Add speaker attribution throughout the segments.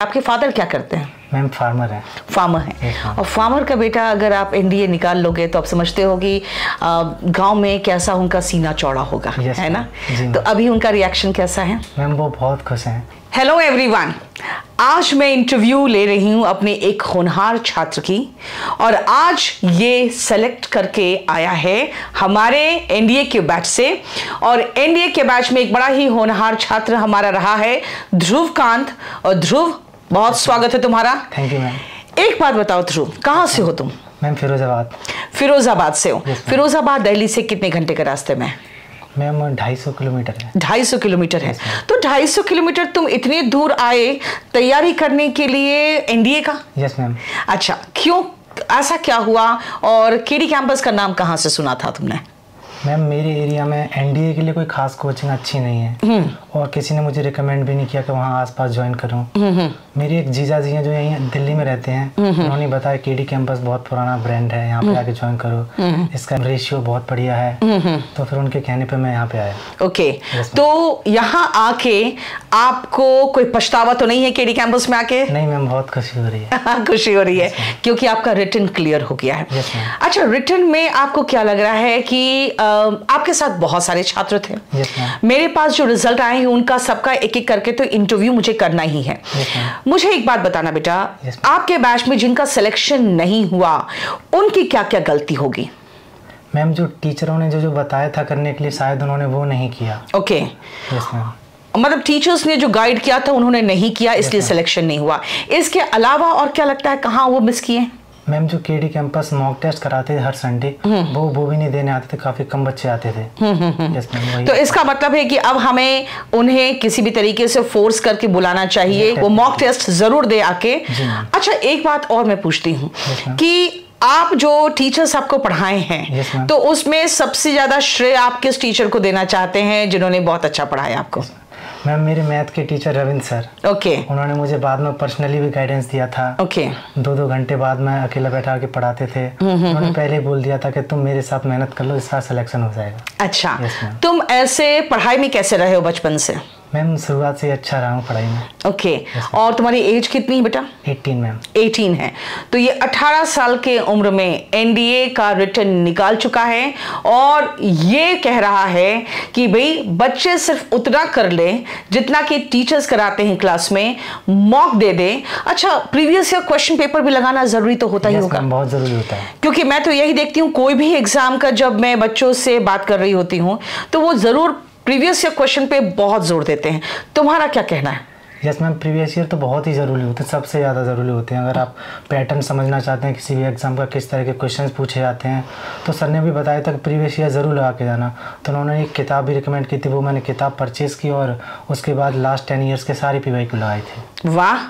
Speaker 1: आपके फादर क्या करते हैं?
Speaker 2: मैम फार्मर है।
Speaker 1: फार्मर है। और फार्मर का बेटा अगर आप एनडीए निकाल लोगे तो आप समझते हो कि गांव में कैसा उनका सीना चौड़ा होगा, है ना? तो अभी उनका रिएक्शन कैसा है?
Speaker 2: मैम वो बहुत खुश हैं।
Speaker 1: हेलो एवरीवन, आज मैं इंटरव्यू ले रही हूं अपने एक होनहार छात्र की, और आज ये सेलेक्ट करके आया है हमारे एनडीए के बैच से। और एनडीए के बैच में एक बड़ा ही होनहार छात्र हमारा रहा है ध्रुवकांत। और ध्रुव, बहुत स्वागत है तुम्हारा।
Speaker 2: Thank you ma'am.
Speaker 1: एक बात बताओ ध्रुव, कहाँ से हो तुम?
Speaker 2: मैम फिरोजाबाद।
Speaker 1: फिरोजाबाद से हो? फिरोजाबाद दिल्ली से कितने घंटे के रास्ते में?
Speaker 2: मैम 250 किलोमीटर है।
Speaker 1: 250 किलोमीटर है। तो 250 किलोमीटर तुम इतनी दूर आए तैयारी करने के लिए एनडीए का?
Speaker 2: Yes ma'am.
Speaker 1: अच्छा, क्यों, ऐसा क्या हुआ? और केडी कैंपस का नाम कहाँ से सुना था तुमने?
Speaker 2: मैम मेरे एरिया में एनडीए के लिए कोई खास कोचिंग अच्छी नहीं है, और किसी ने मुझे रिकमेंड भी नहीं किया कि वहाँ आसपास ज्वाइन करूँ। मेरी एक जीजा जी हैं जो यहीं दिल्ली में रहते हैं, उन्होंने बताया केडी कैंपस बहुत पुराना ब्रांड है, यहाँ पे आके ज्वाइन करो, इसका रेशियो बहुत बढ़िया है। तो फिर उनके कहने पे मैं यहाँ पे आया।
Speaker 1: ओके, तो यहाँ आके आपको कोई पछतावा तो नहीं है केडी कैंपस में आके?
Speaker 2: नहीं मैम, बहुत खुशी हो रही है।
Speaker 1: खुशी हो रही है क्योंकि आपका रिटन क्लियर हो गया है। अच्छा, रिटन में आपको क्या लग रहा है कि आपके साथ बहुत सारे छात्र थे? मेरे पास जो रिजल्ट आए हैं उनका सबका एक एक करके तो इंटरव्यू मुझे करना ही है। मुझे एक बात बताना बेटा, आपके बैच में जिनका सिलेक्शन नहीं हुआ उनकी क्या क्या गलती होगी?
Speaker 2: मैम जो टीचरों ने जो बताया था करने के लिए, शायद उन्होंने वो नहीं किया।
Speaker 1: ओके।
Speaker 2: Yes ma'am.
Speaker 1: मतलब टीचर्स ने जो गाइड किया था उन्होंने नहीं किया, इसलिए सिलेक्शन नहीं हुआ। इसके अलावा और क्या लगता है कहाँ वो मिस किए?
Speaker 2: मैम जो केडी कैंपस मॉक टेस्ट कराते थे हर संडे, वो भी नहीं देने आते थे, काफी कम बच्चे आते थे। Yes ma'am.
Speaker 1: तो इसका मतलब है कि अब हमें उन्हें किसी भी तरीके से फोर्स करके बुलाना चाहिए, वो मॉक टेस्ट जरूर दे आके। अच्छा, एक बात और मैं पूछती हूँ कि आप जो टीचर्स आपको पढ़ाए हैं, तो उसमें सबसे ज्यादा श्रेय आप किस टीचर को देना चाहते हैं जिन्होंने बहुत अच्छा पढ़ाया आपको?
Speaker 2: मैम मेरे मैथ के टीचर रविंद्र सर।
Speaker 1: ओके।
Speaker 2: उन्होंने मुझे बाद में पर्सनली भी गाइडेंस दिया था।
Speaker 1: ओके।
Speaker 2: 2-2 घंटे बाद मैं अकेला बैठा के पढ़ाते थे। उन्होंने पहले ही बोल दिया था कि तुम मेरे साथ मेहनत कर लो, इस बार सिलेक्शन हो जाएगा।
Speaker 1: अच्छा, तुम ऐसे पढ़ाई में कैसे रहे हो बचपन से?
Speaker 2: मैम शुरुआत से अच्छा रहा हूँ पढ़ाई में।
Speaker 1: ओके। और तुम्हारी एज कितनी है बेटा?
Speaker 2: 18 मैम।
Speaker 1: 18 है। तो ये 18 साल के उम्र में एनडीए का रिटन निकाल चुका है और ये कह रहा है कि भाई बच्चे सिर्फ उतना कर ले जितना कि टीचर्स कराते हैं क्लास में, मॉक दे दे। अच्छा, प्रीवियस ईयर क्वेश्चन पेपर भी लगाना जरूरी तो होता ही होगा?
Speaker 2: बहुत जरूरी होता है, क्योंकि
Speaker 1: मैं तो यही देखती हूँ कोई भी एग्जाम का जब मैं बच्चों से बात कर रही होती हूँ तो वो जरूर प्रीवियस ईयर क्वेश्चन पे बहुत जोर देते हैं। तुम्हारा क्या कहना है?
Speaker 2: यस मैम, प्रीवियस ईयर तो बहुत ही ज़रूरी होते हैं, सबसे ज़्यादा ज़रूरी होते हैं। अगर आप पैटर्न समझना चाहते हैं किसी भी एग्जाम का, किस तरह के क्वेश्चंस पूछे जाते हैं, तो सर ने भी बताया था कि प्रीवियस ईयर ज़रूर लगा के जाना। तो उन्होंने एक किताब भी रिकमेंड की थी, वो मैंने किताब परचेज़ की और उसके बाद लास्ट 10 ईयर्स के सारे PYQ लगाए थे।
Speaker 1: वाह!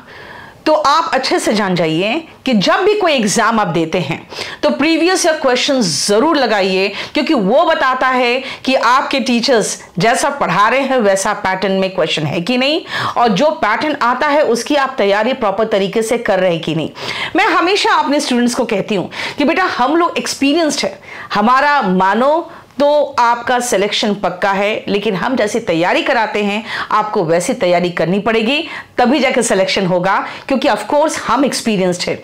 Speaker 1: तो आप अच्छे से जान जाइए कि जब भी कोई एग्जाम आप देते हैं तो प्रीवियस ईयर क्वेश्चन जरूर लगाइए, क्योंकि वो बताता है कि आपके टीचर्स जैसा पढ़ा रहे हैं वैसा पैटर्न में क्वेश्चन है कि नहीं, और जो पैटर्न आता है उसकी आप तैयारी प्रॉपर तरीके से कर रहे हैं कि नहीं। मैं हमेशा अपने स्टूडेंट्स को कहती हूं कि बेटा हम लोग एक्सपीरियंस्ड है, हमारा मानो तो आपका सिलेक्शन पक्का है, लेकिन हम जैसी तैयारी कराते हैं आपको वैसी तैयारी करनी पड़ेगी, तभी जाकर सिलेक्शन होगा, क्योंकि ऑफ कोर्स हम एक्सपीरियंस्ड हैं।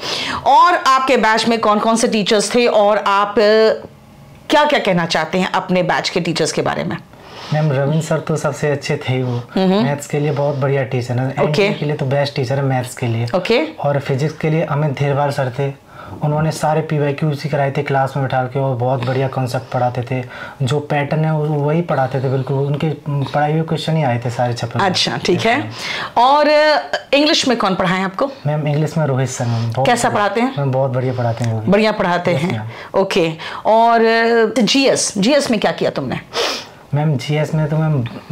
Speaker 1: और आपके बैच में कौन कौन से टीचर्स थे और आप क्या क्या कहना चाहते हैं अपने बैच के टीचर्स के बारे में?
Speaker 2: मैम रविंद्र सर तो सबसे अच्छे थे, वो मैथ्स के लिए बहुत बढ़िया टीचर है। एनडीए के लिए तो बेस्ट टीचर है मैथ्स के लिए। और फिजिक्स के लिए अमित धेरवाल सर थे, उन्होंने सारे PYQ उसी कराए थे क्लास में बैठा के, और बहुत बढ़िया कॉन्सेप्ट पढ़ाते थे। जो पैटर्न है वही पढ़ाते थे, बिल्कुल उनके पढ़ाई हुए क्वेश्चन ही आए थे सारे छपे।
Speaker 1: अच्छा, ठीक है। और इंग्लिश में कौन पढ़ाए आपको?
Speaker 2: मैम इंग्लिश में रोहित सर। मैम
Speaker 1: कैसा पढ़ाते हैं?
Speaker 2: मैम बहुत बढ़िया पढ़ाते हैं, वो भी
Speaker 1: बढ़िया पढ़ाते हैं। ओके। और GS में क्या किया तुमने?
Speaker 2: मैम GS में तो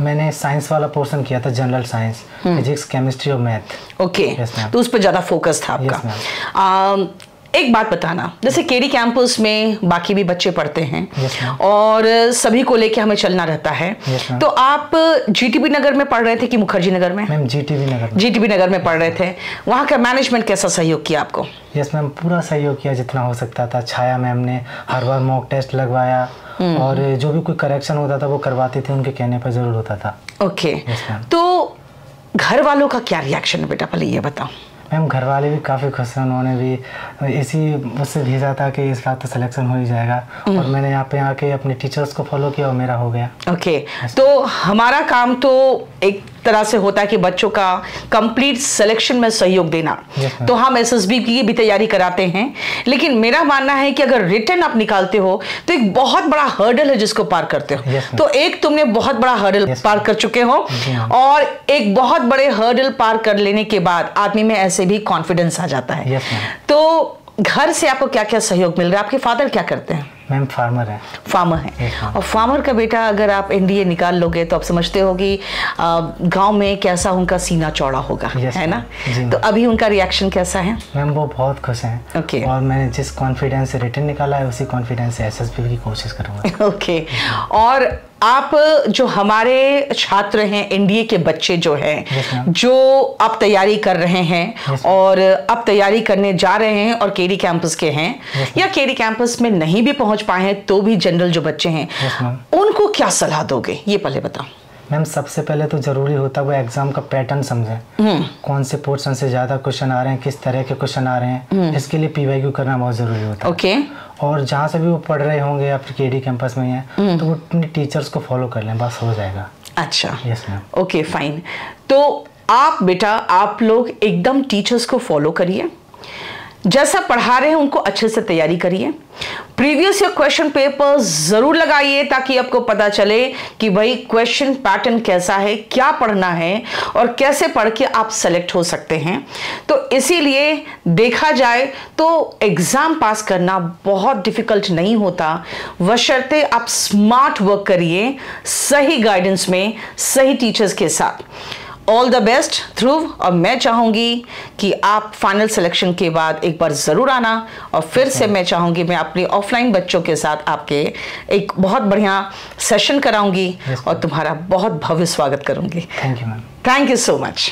Speaker 2: मैंने साइंस वाला पोर्शन किया था, जनरल साइंस, फिजिक्स, केमिस्ट्री और मैथ।
Speaker 1: ओके। तो उस पर ज्यादा फोकस था आपका। एक बात बताना, जैसे केडी कैंपस में बाकी भी बच्चे पढ़ते हैं और सभी को लेके हमें चलना रहता है, तो आप GTB नगर में पढ़ रहे थे कि मुखर्जी नगर में?
Speaker 2: मैम GTB नगर में
Speaker 1: पढ़ रहे थे। वहाँ का मैनेजमेंट कैसा सहयोग किया आपको?
Speaker 2: यस मैम, पूरा सहयोग किया जितना हो सकता था। छाया मैम ने हर बार मॉक टेस्ट लगवाया, और जो भी कोई करेक्शन होता था वो करवाते थे, उनके कहने पर जरूर होता था।
Speaker 1: ओके। तो घर वालों का क्या रिएक्शन है बेटा, पहले ये बताओ।
Speaker 2: मैम घर वाले भी काफ़ी खुश हैं, उन्होंने भी इसी मुझसे भेजा था कि इस बार तो सिलेक्शन हो ही जाएगा, और मैंने यहाँ पे आके अपने टीचर्स को फॉलो किया और मेरा हो गया।
Speaker 1: ओके, तो हमारा काम तो एक तरह से होता है कि बच्चों का कंप्लीट सिलेक्शन में सहयोग देना। तो हम एसएसबी की भी तैयारी कराते हैं, लेकिन मेरा मानना है कि अगर रिटन आप निकालते हो तो एक बहुत बड़ा हर्डल है जिसको पार करते हो। तो एक तुमने बहुत बड़ा हर्डल पार कर चुके हो, और एक बहुत बड़े हर्डल पार कर लेने के बाद आदमी में ऐसे भी कॉन्फिडेंस आ जाता है। तो घर से आपको क्या क्या सहयोग मिल रहा है? आपके फादर क्या करते हैं?
Speaker 2: मैम फार्मर है।
Speaker 1: फार्मर है, और फार्मर का बेटा अगर आप एनडीए निकाल लोगे तो आप समझते हो कि गांव में कैसा उनका सीना चौड़ा होगा, है ना? तो अभी उनका रिएक्शन कैसा है?
Speaker 2: मैम वो बहुत खुश हैं।
Speaker 1: ओके,
Speaker 2: और मैंने जिस कॉन्फिडेंस से रिटर्न निकाला है उसी कॉन्फिडेंस से एसएसबी की कोशिश करूंगा।
Speaker 1: ओके, और आप जो हमारे छात्र हैं, एनडीए के बच्चे जो हैं, जो अब तैयारी कर रहे हैं और अब तैयारी करने जा रहे हैं और केडी कैंपस के हैं, या केडी कैंपस में नहीं भी पहुंच पाए हैं तो भी जनरल जो बच्चे हैं, उनको क्या सलाह दोगे, ये पहले बताओ।
Speaker 2: मैम सबसे पहले तो जरूरी होता है वो एग्जाम का पैटर्न समझें, कौन से पोर्शन से ज्यादा क्वेश्चन आ रहे हैं, किस तरह के क्वेश्चन आ रहे हैं, इसके लिए पीवाईक्यू करना बहुत जरूरी होता है।
Speaker 1: ओके,
Speaker 2: और जहाँ से भी वो पढ़ रहे होंगे या फिर केडी कैंपस में हैं, तो वो अपने टीचर्स को फॉलो कर लें, बस हो जाएगा।
Speaker 1: अच्छा,
Speaker 2: यस मैम।
Speaker 1: Okay fine. तो आप बेटा, आप लोग एकदम टीचर्स को फॉलो करिए, जैसा पढ़ा रहे हैं उनको अच्छे से तैयारी करिए, प्रीवियस ईयर क्वेश्चन पेपर जरूर लगाइए ताकि आपको पता चले कि भाई क्वेश्चन पैटर्न कैसा है, क्या पढ़ना है और कैसे पढ़ के आप सेलेक्ट हो सकते हैं। तो इसीलिए देखा जाए तो एग्जाम पास करना बहुत डिफिकल्ट नहीं होता, बशर्ते आप स्मार्ट वर्क करिए, सही गाइडेंस में, सही टीचर्स के साथ। ऑल द बेस्ट ध्रुव, और मैं चाहूँगी कि आप फाइनल सिलेक्शन के बाद एक बार ज़रूर आना, और फिर से मैं चाहूँगी मैं अपने ऑफलाइन बच्चों के साथ आपके एक बहुत बढ़िया सेशन कराऊंगी और तुम्हारा बहुत भव्य स्वागत करूँगी।
Speaker 2: Thank you ma'am.
Speaker 1: Thank you so much.